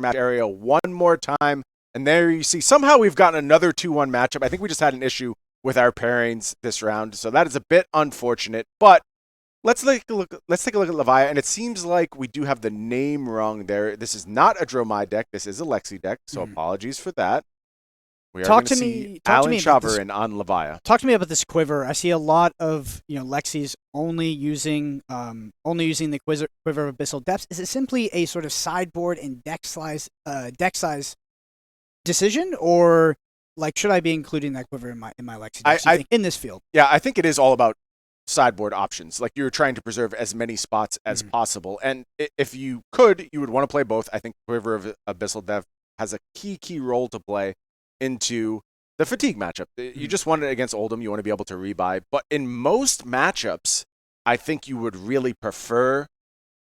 match area one more time. And there you see, somehow we've gotten another 2-1 matchup. I think we just had an issue with our pairings this round, so that is a bit unfortunate. But let's take a look. Let's take a look at Levia, and it seems like we do have the name wrong there. This is not a Dromai deck. This is a Lexi deck, so apologies for that. We are going to see Alan Chavarin on Levia. Talk to me about this quiver. I see a lot of Lexis only using the quiver of Abyssal Depths. Is it simply a sort of sideboard and deck size decision, or like should I be including that quiver in my Lexi decks, in this field? Yeah, I think it is all about sideboard options. Like you're trying to preserve as many spots as possible, and if you could, you would want to play both. I think quiver of Abyssal Depth has a key role to play into the fatigue matchup. You just want it against Oldhim. You want to be able to rebuy. But in most matchups, I think you would really prefer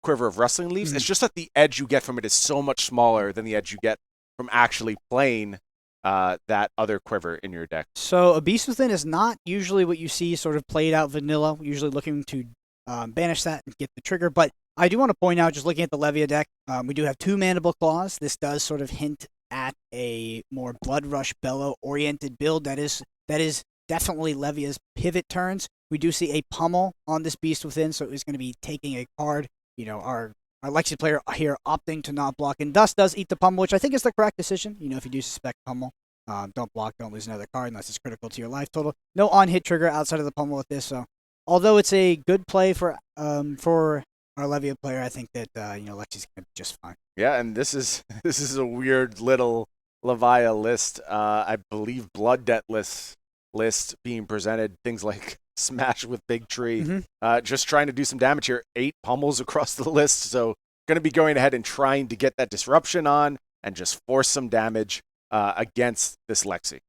Quiver of Rustling Leaves. It's just that the edge you get from it is so much smaller than the edge you get from actually playing that other quiver in your deck. So a Beast Within is not usually what you see sort of played out vanilla, usually looking to banish that and get the trigger. But I do want to point out, just looking at the Levia deck, we do have 2 Mandible Claws. This does sort of hint at a more Blood Rush Bellow oriented build. That is definitely Levia's pivot turns. We do see a Pummel on this Beast Within, so it's going to be taking a card. Our Lexi player here opting to not block, and thus does eat the Pummel, which I think is the correct decision. If you do suspect Pummel, don't block, don't lose another card unless it's critical to your life total. No on-hit trigger outside of the Pummel with this, so although it's a good play for our Levia player, I think that Lexi's going to be just fine. Yeah, and this is a weird little Levia list. I believe Blood Debt list being presented. Things like Smash with Big Tree. Just trying to do some damage here. 8 pummels across the list. So going to be going ahead and trying to get that disruption on and just force some damage against this Lexi.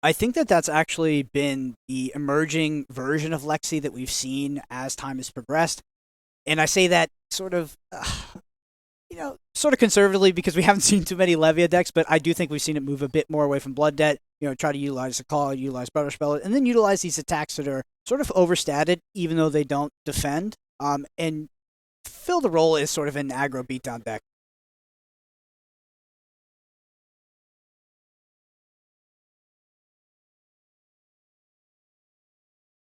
I think that that's actually been the emerging version of Lexi that we've seen as time has progressed. And I say that sort of conservatively because we haven't seen too many Levia decks, but I do think we've seen it move a bit more away from Blood Debt, try to utilize the call, utilize Brother Spell, and then utilize these attacks that are sort of overstated, even though they don't defend, and fill the role as sort of an aggro beatdown deck.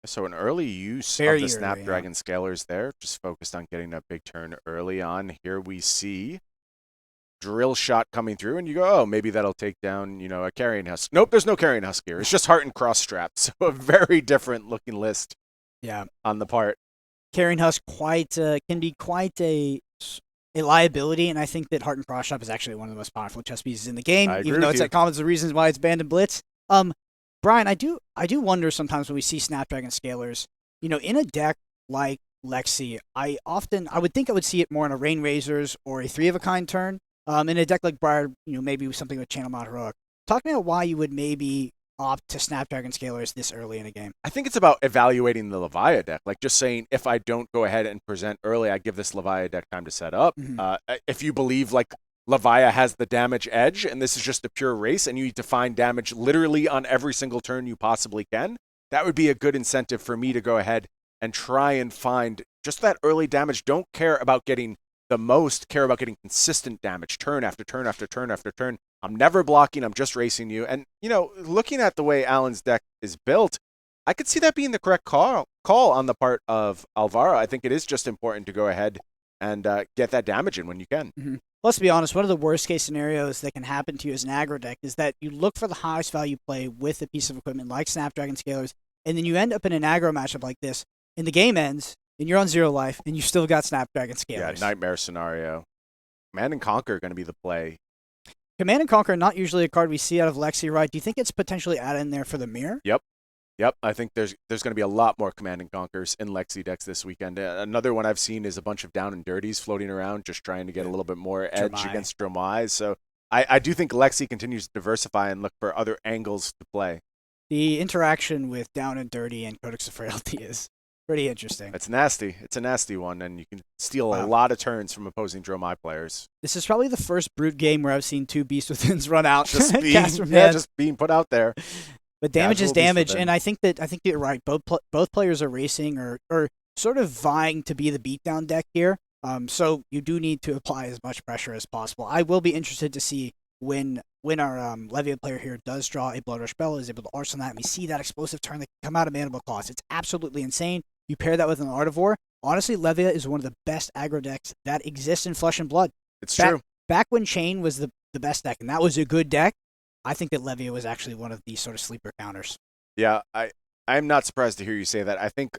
So an early use of the Snapdragon Scalers there, just focused on getting that big turn early on. Here we see Drill Shot coming through, and you go, oh, maybe that'll take down, a Carrion Husk. Nope, there's no Carrion Husk here. It's just Heart and Cross Strap. So a very different looking list on the part. Carrion Husk can be quite a liability, and I think that Heart and Cross Strap is actually one of the most powerful chess pieces in the game, even though it's at common the reasons why it's banned in Blitz. Brian, I do wonder sometimes when we see Snapdragon Scalers, in a deck like Lexi, I would think I would see it more in a Rain Razors or a 3-of-a-kind turn. In a deck like Briar, maybe something with Channel Mod Heroic. Talk to me about why you would maybe opt to Snapdragon Scalers this early in a game. I think it's about evaluating the Levia deck. Like just saying, if I don't go ahead and present early, I give this Levia deck time to set up. If you believe like Levia has the damage edge, and this is just a pure race, and you need to find damage literally on every single turn you possibly can, that would be a good incentive for me to go ahead and try and find just that early damage. Don't care about getting the most, care about getting consistent damage, turn after turn after turn after turn. I'm never blocking, I'm just racing you. And, looking at the way Alan's deck is built, I could see that being the correct call on the part of Alvaro. I think it is just important to go ahead and get that damage in when you can. Let's be honest, one of the worst case scenarios that can happen to you as an aggro deck is that you look for the highest value play with a piece of equipment like Snapdragon Scalers, and then you end up in an aggro matchup like this, and the game ends, and you're on 0 life, and you still got Snapdragon Scalers. Yeah, nightmare scenario. Command and Conquer are going to be the play. Command and Conquer, not usually a card we see out of Lexi, right? Do you think it's potentially added in there for the mirror? Yep. I think there's going to be a lot more Command and Conquers in Lexi decks this weekend. Another one I've seen is a bunch of Down and Dirties floating around, just trying to get a little bit more edge against Dromai. So I do think Lexi continues to diversify and look for other angles to play. The interaction with Down and Dirty and Codex of Frailty is pretty interesting. It's nasty. It's a nasty one, and you can steal a lot of turns from opposing Dromai players. This is probably the first Brute game where I've seen 2 Beast Withins run out. Just being put out there. But damage is damage, and I think you're right. Both players are racing or sort of vying to be the beatdown deck here. So you do need to apply as much pressure as possible. I will be interested to see when our Levia player here does draw a Blood Rush Bellow, is able to arsenal that, and we see that explosive turn that can come out of Mandible Claws. It's absolutely insane. You pair that with an Artivore. Honestly, Levia is one of the best aggro decks that exists in Flesh and Blood. It's true. Back when Chain was the best deck, and that was a good deck, I think that Levia was actually one of the sort of sleeper counters. Yeah, I'm not surprised to hear you say that. I think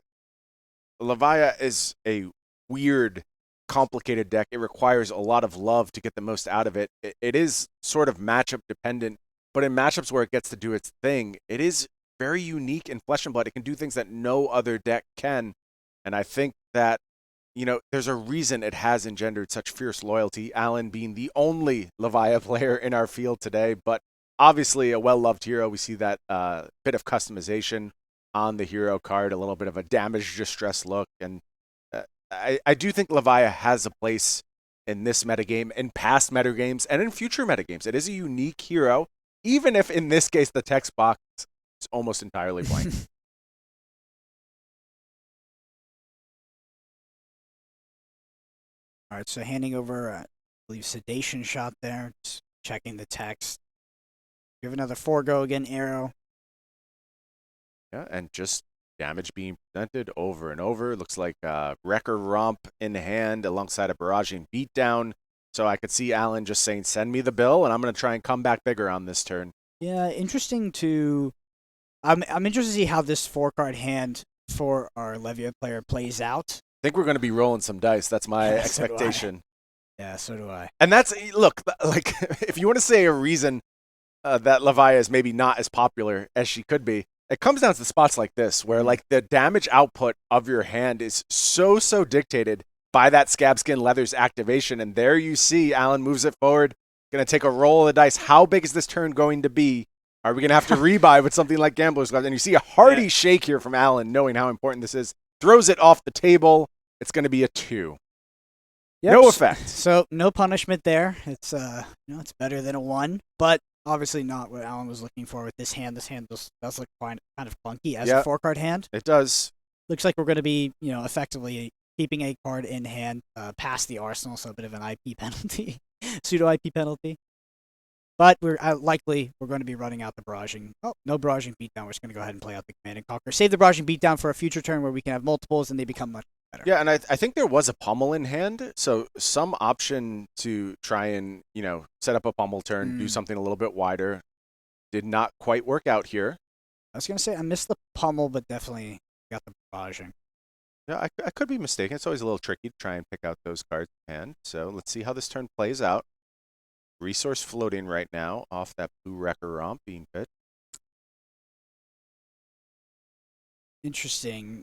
Levia is a weird, complicated deck. It requires a lot of love to get the most out of it. It is sort of matchup dependent, but in matchups where it gets to do its thing, it is very unique in Flesh and Blood. It can do things that no other deck can, and I think that, you know, there's a reason it has engendered such fierce loyalty, Alan being the only Levia player in our field today, but obviously a well-loved hero. We see that bit of customization on the hero card, a little bit of a damage distress look, and I do think Levia has a place in this metagame, in past metagames, and in future metagames. It is a unique hero, even if in this case the text box is almost entirely blank. All right, so handing over, I believe, Sedation Shot there, just checking the text. Give another Forego again, Arrow. Yeah, and just damage being presented over and over. Looks like Wrecker Romp in hand alongside a Barraging Beatdown. So I could see Alan just saying, send me the bill, and I'm going to try and come back bigger on this turn. Yeah, interesting to... I'm interested to see how this 4-card hand for our Levia player plays out. I think we're going to be rolling some dice. That's my expectation. Yeah, so do I. And that's, look, like, if you want to say a reason that Levia is maybe not as popular as she could be, it comes down to spots like this, where like the damage output of your hand is so dictated by that Scabskin Leather's activation. And there you see Alan moves it forward, going to take a roll of the dice. How big is this turn going to be? Are we going to have to rebuy with something like Gambler's Glove? And you see a hearty shake here from Alan, knowing how important this is. Throws it off the table. It's going to be a 2. Yep. No effect. So no punishment there. It's it's better than a 1, but obviously not what Alan was looking for with this hand. This hand does look kind of clunky as a 4-card hand. It does. Looks like we're going to be, effectively keeping a card in hand past the arsenal, so a bit of an IP penalty, pseudo IP penalty. But we're going to be running out the barraging. Oh, no barraging beatdown. We're just going to go ahead and play out the Command and Conquer. Save the barraging beatdown for a future turn where we can have multiples and they become much better. Yeah, and I think there was a pummel in hand, so some option to try and, set up a pummel turn, do something a little bit wider. Did not quite work out here. I was going to say I missed the pummel, but definitely got the barraging. Yeah, I could be mistaken. It's always a little tricky to try and pick out those cards in hand. So let's see how this turn plays out. Resource floating right now off that blue Wrecker Romp being pitched. Interesting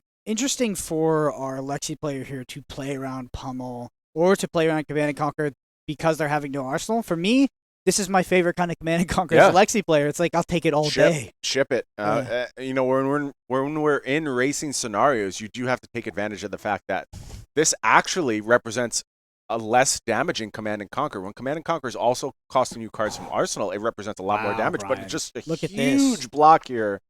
for our Lexi player here to play around pummel or to play around Command and Conquer because they're having no arsenal. For me, this is my favorite kind of Command and Conquer as a Lexi player. It's like, I'll take it all day. Ship it. When we're in racing scenarios, you do have to take advantage of the fact that this actually represents a less damaging Command and Conquer. When Command and Conquer is also costing you cards from Arsenal, it represents a lot more damage, Brian. but it's just a Look huge block here.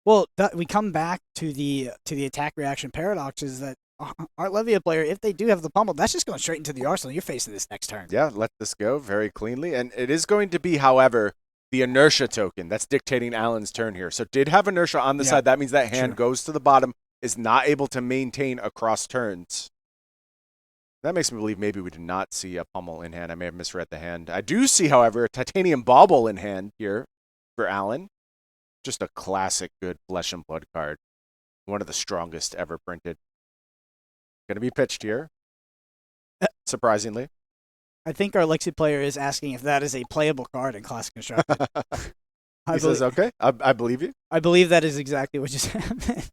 Well, we come back to the attack reaction paradox is that our Levia player, if they do have the pummel, that's just going straight into the arsenal. You're facing this next turn. Yeah, let this go very cleanly. And it is going to be, however, the inertia token that's dictating Alan's turn here. So did have inertia on the side. That means that hand goes to the bottom, is not able to maintain across turns. That makes me believe maybe we did not see a pummel in hand. I may have misread the hand. I do see, however, a Titanium Bauble in hand here for Alan. Just a classic good Flesh and Blood card. One of the strongest ever printed. Going to be pitched here, surprisingly. I think our Lexi player is asking if that is a playable card in Classic Constructed. He says, okay, I believe you. I believe that is exactly what just happened.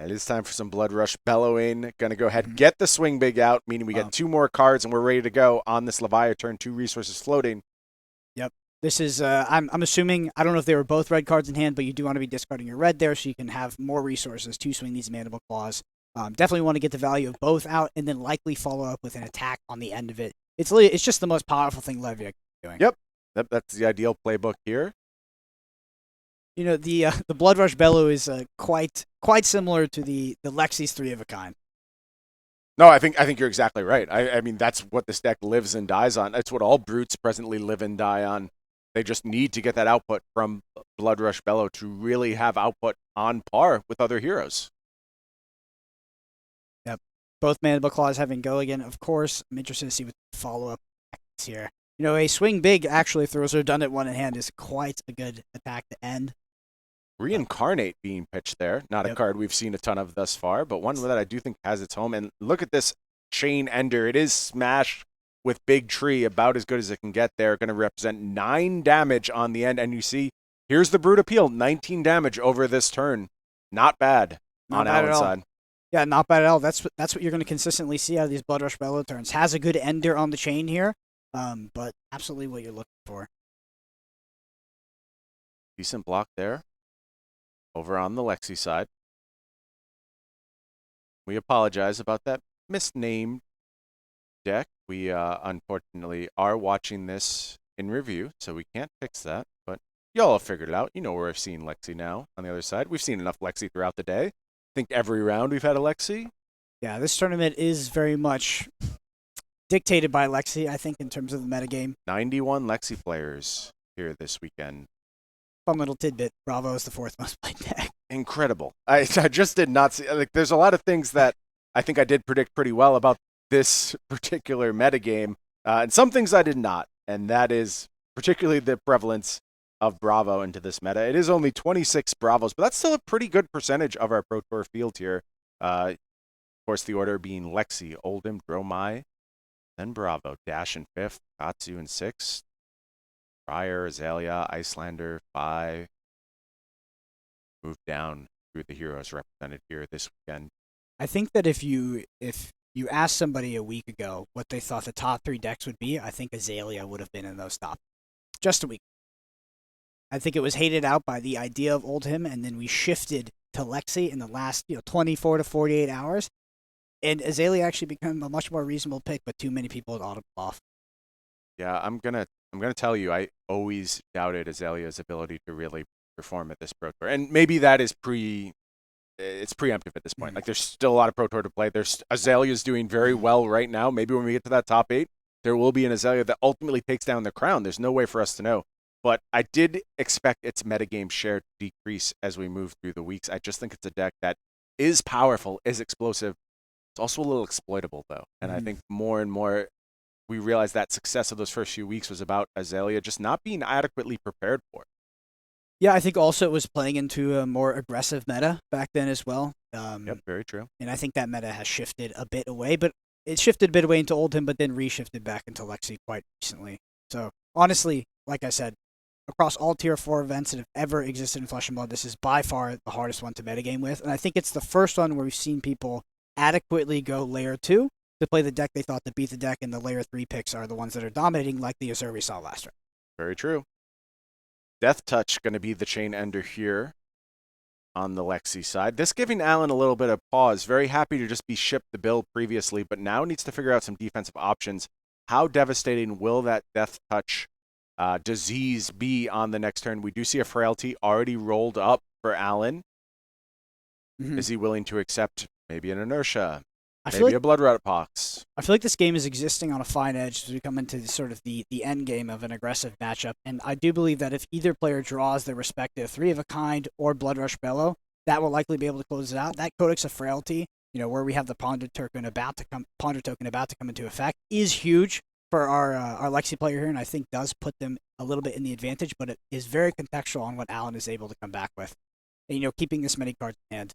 It is time for some Blood Rush Bellowing. Going to go ahead and get the Swing Big out, meaning we get 2 more cards and we're ready to go on this Levia turn. 2 resources floating. Yep. This is, I'm assuming, I don't know if they were both red cards in hand, but you do want to be discarding your red there so you can have more resources to swing these Mandible Claws. Definitely want to get the value of both out and then likely follow up with an attack on the end of it. It's just the most powerful thing Levia can be doing. Yep. That's the ideal playbook here. The Blood Rush Bellow is quite similar to the Lexi's 3 of a kind. No, I think you're exactly right. I mean, that's what this deck lives and dies on. That's what all brutes presently live and die on. They just need to get that output from Bloodrush Bellow to really have output on par with other heroes. Yep. Both Mandible Claws having go again. Of course, I'm interested to see what the follow-up is here. A swing big, actually, if throws are done at one in hand, is quite a good attack to end. Reincarnate being pitched there. Not a card we've seen a ton of thus far, but one that I do think has its home. And look at this chain ender. It is smash with Big Tree, about as good as it can get there. Going to represent 9 damage on the end. And you see, here's the Brute Appeal, 19 damage over this turn. Not bad on Alan's side. Yeah, not bad at all. That's what you're going to consistently see out of these Bloodrush Bellow turns. Has a good ender on the chain here, but absolutely what you're looking for. Decent block there. Over on the Lexi side. We apologize about that misnamed deck. We unfortunately are watching this in review, so we can't fix that. But y'all have figured it out. You know where I've seen Lexi now on the other side. We've seen enough Lexi throughout the day. I think every round we've had a Lexi. Yeah, this tournament is very much dictated by Lexi, I think, in terms of the metagame. 91 Lexi players here this weekend. Fun little tidbit. Bravo is the 4th most played deck. Incredible. I just did not see, there's a lot of things that I think I did predict pretty well about this particular metagame, and some things I did not, and that is particularly the prevalence of Bravo into this meta. It is only 26 Bravos, but that's still a pretty good percentage of our Pro Tour field here. Of course, the order being Lexi, Oldhim, Dromai, then Bravo, Dash in 5th, Katsu in 6th, Friar, Azalea, Icelander, 5. Move down through the heroes represented here this weekend. I think that if you asked somebody a week ago what they thought the top 3 decks would be, I think Azalea would have been in those top. Just a week. I think it was hated out by the idea of Oldhim, and then we shifted to Lexi in the last 24 to 48 hours, and Azalea actually became a much more reasonable pick, but too many people had audible off. Yeah, I'm gonna tell you, I always doubted Azalea's ability to really perform at this Pro Tour, and maybe that is it's preemptive at this point. Like, there's still a lot of Pro Tour to play. Azalea's doing very well right now. Maybe when we get to that top 8, there will be an Azalea that ultimately takes down the crown. There's no way for us to know. But I did expect its metagame share to decrease as we move through the weeks. I just think it's a deck that is powerful, is explosive. It's also a little exploitable, though. And I think more and more we realized that success of those first few weeks was about Azalea just not being adequately prepared for it. Yeah, I think also it was playing into a more aggressive meta back then as well. Yep, very true. And I think that meta has shifted a bit away, but it shifted a bit away into Oldhim, but then reshifted back into Lexi quite recently. So honestly, like I said, across all Tier 4 events that have ever existed in Flesh and Blood, this is by far the hardest one to metagame with. And I think it's the first one where we've seen people adequately go Layer 2 to play the deck they thought to beat the deck, and the Layer 3 picks are the ones that are dominating, like the Azur we saw last round. Very true. Death Touch going to be the chain ender here on the Lexi side. This giving Alan a little bit of pause. Very happy to just be shipped the build previously, but now needs to figure out some defensive options. How devastating will that Death Touch disease be on the next turn? We do see a Frailty already rolled up for Alan. Is he willing to accept maybe an Inertia? Maybe a Blood Rat Pox. I feel like this game is existing on a fine edge as we come into sort of the end game of an aggressive matchup. And I do believe that if either player draws their respective 3 of a kind or Bloodrush Bellow, that will likely be able to close it out. That Codex of Frailty, where we have the Ponder token about to come into effect, is huge for our Lexi player here, and I think does put them a little bit in the advantage, but it is very contextual on what Alan is able to come back with. And, keeping this many cards in hand.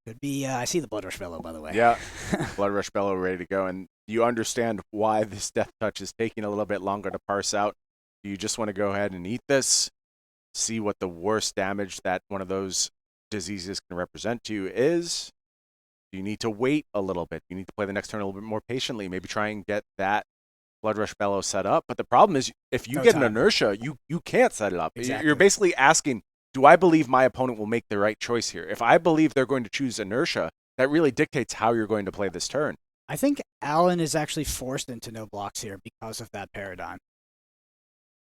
Could be, I see the Bloodrush Bellow, by the way. Yeah, Bloodrush Bellow ready to go. And you understand why this Death Touch is taking a little bit longer to parse out. Do you just want to go ahead and eat this? See what the worst damage that one of those diseases can represent to you is? Do you need to wait a little bit? You need to play the next turn a little bit more patiently. Maybe try and get that Bloodrush Bellow set up. But the problem is, if you get an Inertia, you can't set it up. Exactly. You're basically asking, do I believe my opponent will make the right choice here? If I believe they're going to choose Inertia, that really dictates how you're going to play this turn. I think Alan is actually forced into no blocks here because of that paradigm.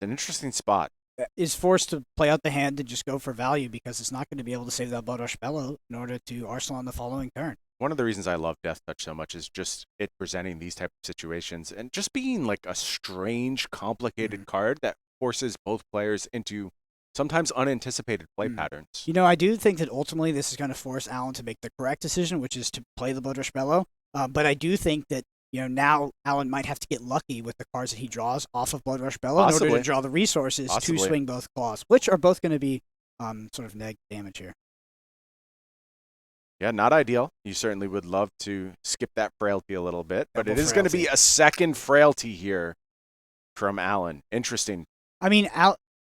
An interesting spot. Is forced to play out the hand and just go for value because it's not going to be able to save that Bloodrush Bellow in order to arsenal on the following turn. one of the reasons I love Death Touch so much is just it presenting these type of situations and just being like a strange, complicated card that forces both players into sometimes unanticipated play patterns. You know, I do think that ultimately this is going to force Alan to make the correct decision, which is to play the Blood Rush Bellow. But I do think that, you know, now Alan might have to get lucky with the cards that he draws off of Blood Rush Bellow in order to draw the resources to swing both claws, which are both going to be sort of neg damage here. Yeah, not ideal. You certainly would love to skip that frailty a little bit, but it is going to be a second frailty here from Alan. Interesting. I mean,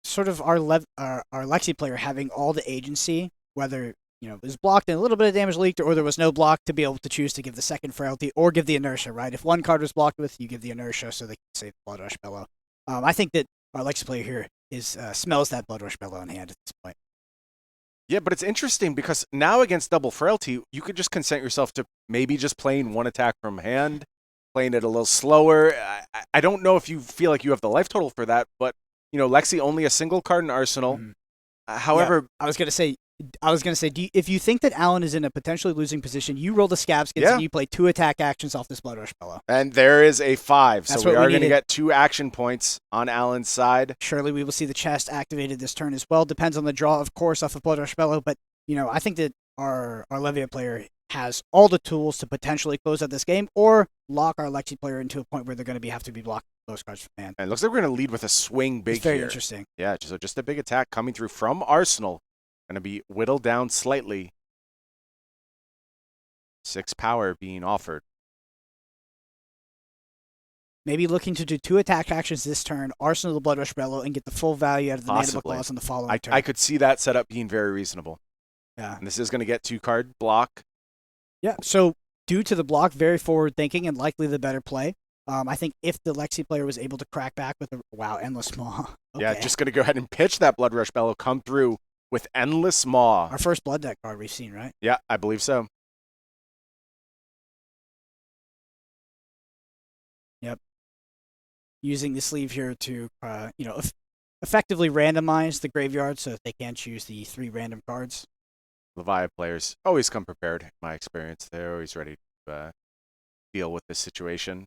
sort of our Lexi player having all the agency, whether, you know, it was blocked and a little bit of damage leaked, or there was no block, to be able to choose to give the second frailty or give the inertia, right? If one card was blocked with, you give the inertia so they can save Blood Rush Bellow. I think that our Lexi player here smells that Blood Rush Bellow in hand at this point. Yeah, but it's interesting because now against double frailty, you could just consent yourself to maybe just playing one attack from hand, playing it a little slower. I don't know if you feel like you have the life total for that, but, you know, Lexi only a single card in Arsenal. However, I was gonna say, if you think that Alan is in a potentially losing position, you roll the Scabskins and you play 2 attack actions off this Blood Rush Bellow. And there is a 5, so we are going to get 2 action points on Alan's side. Surely we will see the chest activated this turn as well. Depends on the draw, of course, off of Blood Rush Bellow, but, you know, I think that our Levia player has all the tools to potentially close out this game or lock our Lexi player into a point where they're going to have to be blocking those cards from hand. And it looks like we're going to lead with a swing big here. Very here. Interesting. Yeah, so just a big attack coming through from Arsenal. Going to be whittled down slightly. 6 power being offered. Maybe looking to do 2 attack actions this turn, Arsenal the Blood Rush Bellow, and get the full value out of the Mandible Claws on the following turn. I could see that setup being very reasonable. Yeah. And this is going to get 2 card block. Yeah, so due to the block, very forward thinking and likely the better play. I think if the Lexi player was able to crack back with Endless Maw. Okay. Yeah, just going to go ahead and pitch that Blood Rush Bellow, come through with Endless Maw. Our first Blood deck card we've seen, right? Yeah, I believe so. Yep. Using the sleeve here to, effectively randomize the graveyard so that they can choose the 3 random cards. Levia players always come prepared, in my experience. They're always ready to deal with this situation.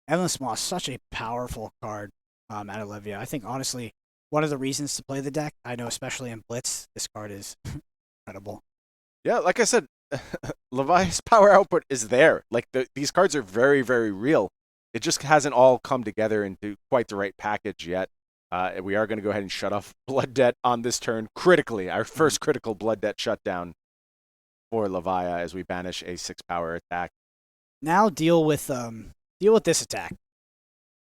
Endless Maw is such a powerful card out of Levia. I think, honestly, one of the reasons to play the deck, I know especially in Blitz, this card is incredible. Yeah, like I said, Levia's power output is there. Like, these cards are very, very real. It just hasn't all come together into quite the right package yet. We are going to go ahead and shut off Blood Debt on this turn critically. Our first critical Blood Debt shutdown for Levia as we banish a 6 power attack. Now deal with this attack.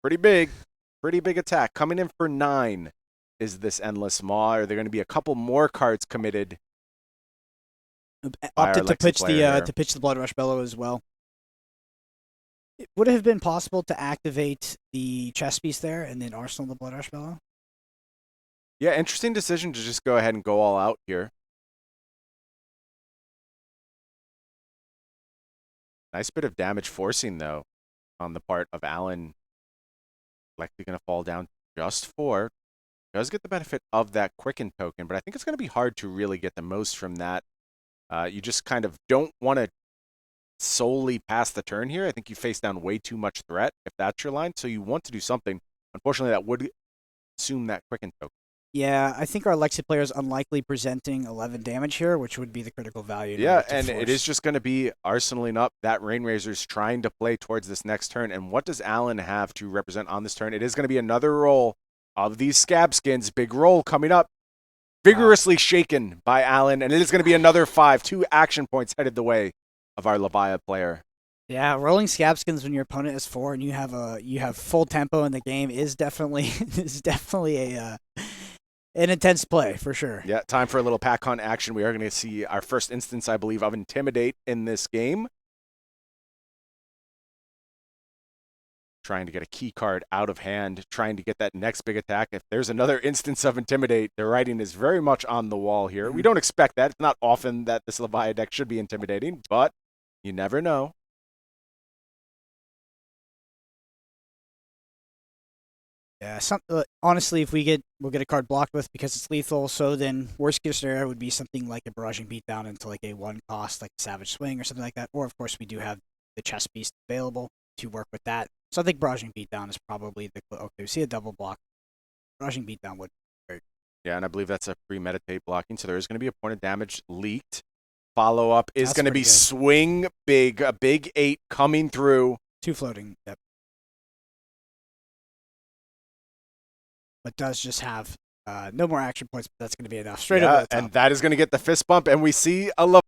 Pretty big attack. Coming in for 9 is this Endless Maw. Are there going to be a couple more cards committed? Opted to pitch the Blood Rush Bellow as well. Would it have been possible to activate the chess piece there and then Arsenal the Blood Rush Bellow? Yeah, interesting decision to just go ahead and go all out here. Nice bit of damage forcing, though, on the part of Alan. Likely going to fall down just 4. Does get the benefit of that Quicken token, but I think it's going to be hard to really get the most from that. You just kind of don't want to solely pass the turn here. I think you face down way too much threat if that's your line, so you want to do something. Unfortunately, that would assume that Quicken token. Yeah, I think our Lexi player is unlikely presenting 11 damage here, which would be the critical value. Yeah, and it is just going to be arsenaling up that Rainrazor's trying to play towards this next turn. And what does Alan have to represent on this turn? It is going to be another roll of these Scabskins. Big roll coming up. Vigorously shaken by Alan, and it is going to be another 5. 2 action points headed the way of our Levia player. Yeah, rolling Scabskins when your opponent is 4 and you have full tempo in the game is definitely an intense play for sure. Yeah, time for a little pack hunt action. We are going to see our first instance, I believe, of Intimidate in this game. Trying to get a key card out of hand, trying to get that next big attack. If there's another instance of Intimidate, the writing is very much on the wall here. We don't expect that. It's not often that this Levia deck should be intimidating, but you never know. Yeah, honestly, if we'll get a card blocked with because it's lethal. So then, worst case scenario would be something like a barraging beatdown into like a 1 cost, like Savage Swing or something like that. Or of course, we do have the chess piece available to work with that. So I think barraging beatdown is probably the okay. We see a double block. Barraging beatdown would work. Yeah, and I believe that's a premeditate blocking. So there is going to be a point of damage leaked. Follow up is going to be swing big, a big 8 coming through. 2 floating. Yep. But does just have no more action points, but that's going to be enough. Straight over the top. And that is going to get the fist bump, and we see a